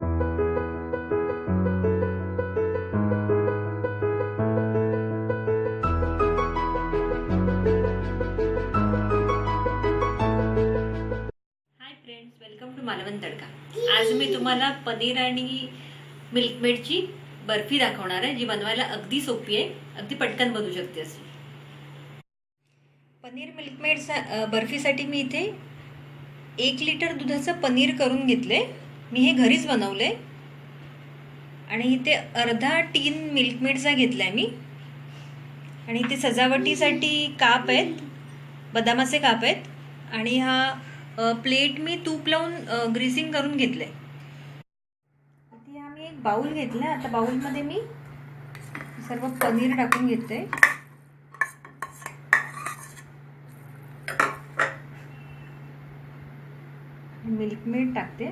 Welcome to Malvan तडका। आज मी तुम्हाला पनीर आणि मिल्कमेडची बर्फी दाखवणार आहे, जी बनवायला अगदी सोपी आहे, अगदी पटकन बनवू शकते अशी। पनीर मिल्कमेड बर्फीसाठी मी इथे 1 लिटर दुधाचं पनीर करून घेतले। मी हे घरीच बनवले आणि इथे अर्धा टीन मिल्कमेडचा घेतलाय मी। आणि इथे सजावटीसाठी काप आहेत, बदामाचे काप आहेत आणि हा प्लेट मी तूप लावून ग्रीसिंग करून घेतले। इथे आम्ही एक बाउल घेतला। आता बाउलमध्ये मी सर्व पनीर टाकून घेते। मिल्कमेड टाकते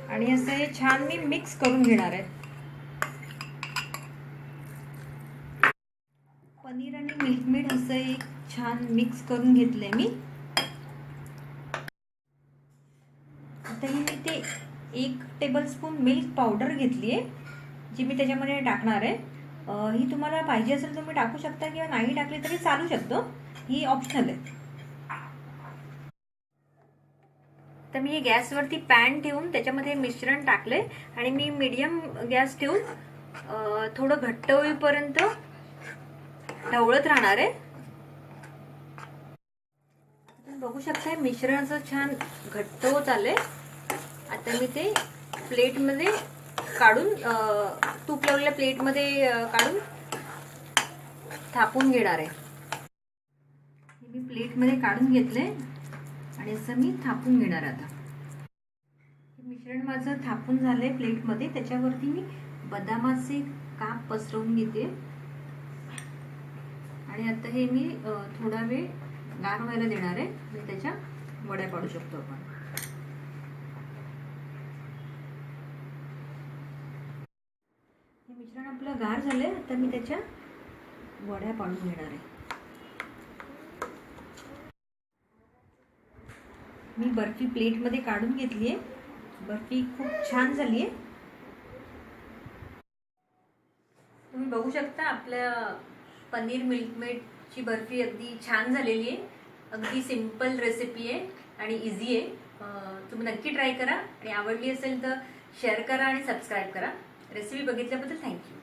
आणि असं हे छान मी मिक्स करून घेणार आहे। पनीर आणि मिल्कमेड असं एक छान मिक्स करून घेतलंय मी। आता मी ते 1 टेबलस्पून मिल्क पावडर घेतली आहे, जी मी त्याच्यामध्ये टाकणार आहे। ही तुम्हाला पाहिजे असेल तुम्ही टाकू शकता किंवा नाही टाकली तरी चालू शकतो, ही ऑप्शनल आहे। तर मी गॅसवरती पॅन ठेवून त्याच्यामध्ये मिश्रण टाकले आणि मी मीडियम गॅस ठेवून थोडं घट्ट होईपर्यंत ढवळत राहणार आहे। तुम्ही बघू शकता मिश्रण असं छान घट्ट होत आलंय। आता मी ते प्लेटमध्ये काढून तूप लावलेल्या प्लेटमध्ये काढून थापून घेणार आहे। मी प्लेटमध्ये काढून घेतले आणि असं मी थापून घेणार आहे। आता मिश्रण माझं थापून झालंय प्लेटमध्ये, त्याच्यावरती मी बदामाचे काप पसरवून घेते आणि आता हे मी थोडा वेळ गार व्हायला देणार आहे आणि त्याच्या वड्या पाडू शकतो आपण। हे मिश्रण आपलं गार झालंय, आता मी त्याच्या वड्या पाडून घेणार आहे। मी बर्फी प्लेटमध्ये काढून घेतली आहे। बर्फी खूप छान झाली आहे। तुम्ही बघू शकता आपल्या पनीर मिल्कमेडची बर्फी अगदी छान झालेली आहे। अगदी सिंपल रेसिपी आहे आणि इझी आहे। तुम्ही नक्की ट्राय करा आणि आवडली असेल तर शेअर करा आणि सबस्क्राईब करा। रेसिपी बघितल्याबद्दल थँक्यू।